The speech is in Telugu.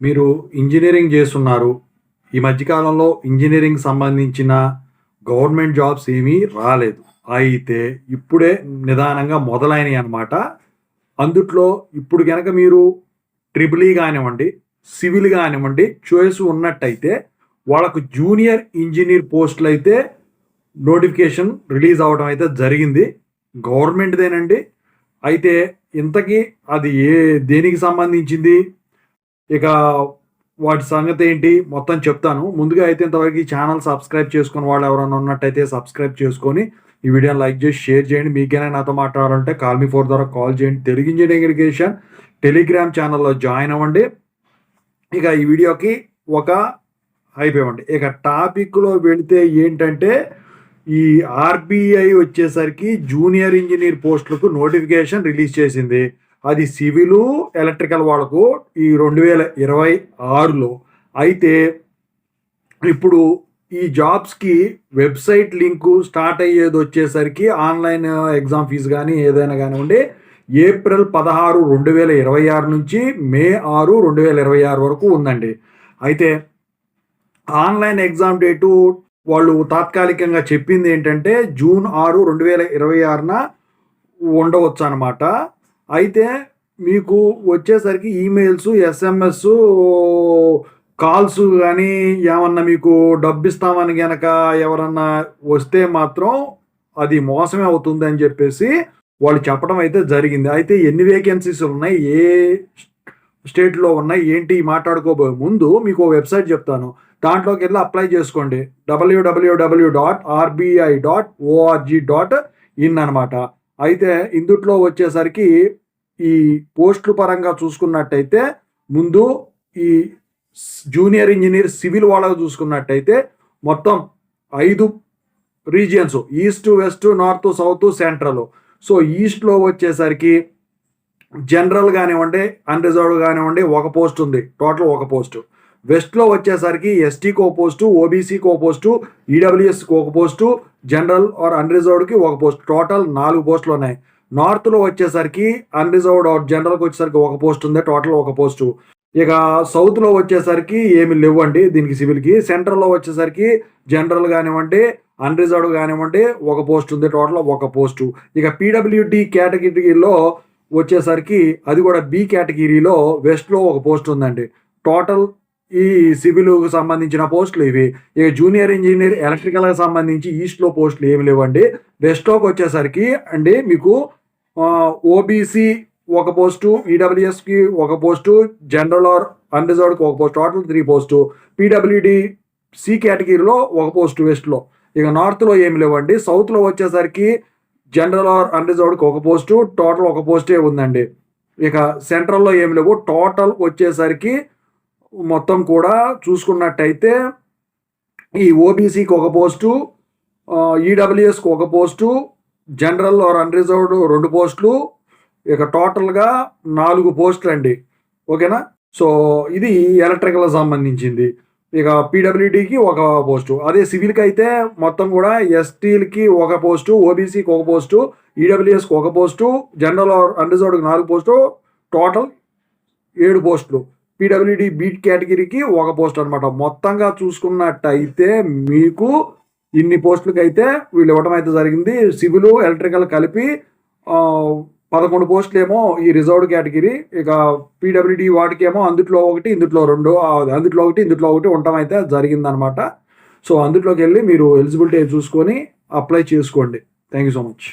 మీరు ఇంజినీరింగ్ చేస్తున్నారు. ఈ మధ్య కాలంలో ఇంజినీరింగ్ సంబంధించిన గవర్నమెంట్ జాబ్స్ ఏమీ రాలేదు. అయితే ఇప్పుడే నిదానంగా మొదలైనయి అన్నమాట. అందుట్లో ఇప్పుడు గనక మీరు ట్రిపుల్ ఈ గానివ్వండి, సివిల్ గానివ్వండి చాయిస్ ఉన్నట్టయితే వాళ్ళకు జూనియర్ ఇంజినీర్ పోస్టులైతే నోటిఫికేషన్ రిలీజ్ అవ్వడం అయితే జరిగింది. గవర్నమెంట్‌దేనండి. అయితే ఇంతకీ అది దేనికి సంబంధించింది? ఇక వాటి సంగతేంటి మొత్తం చెప్తాను. ముందుగా అయితే ఇంతవరకు ఈ ఛానల్ సబ్స్క్రైబ్ చేసుకున్న వాళ్ళు ఎవరైనా ఉన్నట్టయితే సబ్స్క్రైబ్ చేసుకొని ఈ వీడియోని లైక్ చేసి షేర్ చేయండి. మీకైనా నాతో మాట్లాడాలంటే కాల్ మీ ఫోర్ ద్వారా కాల్ చేయండి. తెలుగు ఇంజనీరింగ్ ఎడ్యుకేషన్ టెలిగ్రామ్ ఛానల్లో జాయిన్ అవ్వండి. ఇక ఈ వీడియోకి ఒక హైప్ ఇవ్వండి. ఇక టాపిక్‌లో వెళితే ఏంటంటే ఈ ఆర్‌బీఐ వచ్చేసరికి జూనియర్ ఇంజినీర్ పోస్టులకు నోటిఫికేషన్ రిలీజ్ చేసింది. అది సివిలు, ఎలక్ట్రికల్ వాళ్ళకు ఈ 2026లో. అయితే ఇప్పుడు ఈ జాబ్స్‌కి వెబ్‌సైట్ లింకు స్టార్ట్ అయ్యేది వచ్చేసరికి ఆన్‌లైన్ ఎగ్జామ్ ఫీజు గానీ ఏదైనా గానివ్వండి ఏప్రిల్ 16, 2026 నుంచి మే 6, 2026 వరకు ఉందండి. అయితే ఆన్‌లైన్ ఎగ్జామ్ డేటు వాళ్ళు తాత్కాలికంగా చెప్పింది ఏంటంటే జూన్ 6, 2026న ఉండవచ్చనమాట. అయితే మీకు వచ్చేసరికి ఈమెయిల్స్, ఎస్ఎంఎస్, కాల్స్ గానీ ఏమన్నా మీకు డబ్బిస్తామని గనక ఎవరన్నా వస్తే మాత్రం అది మోసమే అవుతుందని చెప్పేసి వాళ్ళు చెప్పడం అయితే జరిగింది. అయితే ఎన్ని వేకెన్సీస్ ఉన్నాయి, ఏ స్టేట్‌లో ఉన్నాయి, ఏంటి మాట్లాడుకోబోయే ముందు మీకు ఓ వెబ్‌సైట్ చెప్తాను. దాంట్లోకెళ్ళి అప్లై చేసుకోండి. www.rbi.org.in అనమాట. అయితే ఇందుట్లో వచ్చేసరికి ఈ పోస్టుల పరంగా చూసుకున్నట్టయితే ముందు ఈ జూనియర్ ఇంజినీర్ సివిల్ వాళ్ళకు చూసుకున్నట్టయితే మొత్తం 5 regions east, west, north, south, central. So ఈస్ట్‌లో వచ్చేసరికి జనరల్ గానివ్వండి, అన్‌రిజర్వ్డ్ గానివ్వండి ఒక పోస్ట్ ఉంది. టోటల్ ఒక పోస్టు. వెస్ట్‌లో వచ్చేసరికి ఎస్టీకి ఒక పోస్టు, ఓబీసీకి ఒక పోస్టు, ఈడబ్ల్యూఎస్‌కి ఒక పోస్టు, జనరల్ ఆర్ అన్‌రిజర్వ్డ్‌కి ఒక పోస్ట్. టోటల్ 4 పోస్టులు ఉన్నాయి. నార్త్‌లో వచ్చేసరికి అన్‌రిజర్వ్డ్ ఆర్ జనరల్‌కి వచ్చేసరికి ఒక పోస్ట్ ఉంది. టోటల్ ఒక పోస్టు. ఇక సౌత్‌లో వచ్చేసరికి ఏమి లేవండి దీనికి సివిల్‌కి. సెంట్రల్‌లో వచ్చేసరికి జనరల్ గానివ్వండి, అన్‌రిజర్వ్డ్ గానివ్వండి ఒక పోస్ట్ ఉంది. టోటల్ ఒక పోస్టు. ఇక పీడబ్ల్యూడీ కేటగిరీలో వచ్చేసరికి అది కూడా బి కేటగిరీలో వెస్ట్‌లో ఒక పోస్ట్ ఉందండి. టోటల్ ఈ సివిల్‌కు సంబంధించిన పోస్టులు ఇవి. ఇక జూనియర్ ఇంజినీర్ ఎలక్ట్రికల్‌కి సంబంధించి ఈస్ట్‌లో పోస్టులు ఏమి లేవండి. వెస్ట్‌లోకి వచ్చేసరికి అండి మీకు ఓబీసీ ఒక పోస్టు, ఈడబ్ల్యూఎస్‌కి ఒక పోస్టు, జనరల్ ఆర్ అన్‌రిజర్వ్డ్‌కి ఒక post. Total 3 post. PWD C కేటగిరీలో ఒక పోస్టు వెస్ట్‌లో. ఇక నార్త్‌లో ఏమి లేవండి. సౌత్‌లో వచ్చేసరికి జనరల్ ఆర్ అన్‌రిజర్వ్డ్‌కి ఒక పోస్టు. టోటల్ ఒక పోస్టే ఉందండి. ఇక సెంట్రల్‌లో ఏమి లేవు. టోటల్ వచ్చేసరికి మొత్తం కూడా చూసుకున్నట్టయితే ఈ ఓబీసీకి ఒక పోస్టు, ఈడబ్ల్యూఎస్‌కి ఒక పోస్టు, జనరల్ ఆర్ అన్‌రిజర్వ్డ్ 2 పోస్టులు. ఇక టోటల్‌గా 4 పోస్టులండి. ఓకేనా? సో ఇది ఎలక్ట్రికల్‌కి సంబంధించింది. ఇక పీడబ్ల్యూడీకి ఒక పోస్టు. అదే సివిల్‌కి అయితే మొత్తం కూడా ఎస్టీలకి ఒక పోస్టు, ఓబీసీకి ఒక పోస్టు, ఈడబ్ల్యూఎస్‌కి ఒక పోస్టు, జనరల్ ఆర్ అన్‌రిజర్వ్డ్‌కి 4 పోస్టు. టోటల్ 7 పోస్టులు. పీడబ్ల్యూడీ బి కేటగిరీకి ఒక పోస్ట్ అనమాట. మొత్తంగా చూసుకున్నట్టయితే మీకు ఇన్ని పోస్టులకైతే వీళ్ళు ఇవ్వడం అయితే జరిగింది. సివిల్, ఎలక్ట్రికల్ కలిపి 11 పోస్టులేమో ఈ రిజర్వ్డ్ కేటగిరీ. ఇక పీడబ్ల్యూడీ వాటికేమో అందుట్లో 1, ఇందుట్లో 2, అందుట్లో 1, ఇందుట్లో 1 ఉండటం అయితే జరిగిందనమాట. సో అందుట్లోకి వెళ్ళి మీరు ఎలిజిబిలిటీ చూసుకొని అప్లై చేసుకోండి. Thank you so much.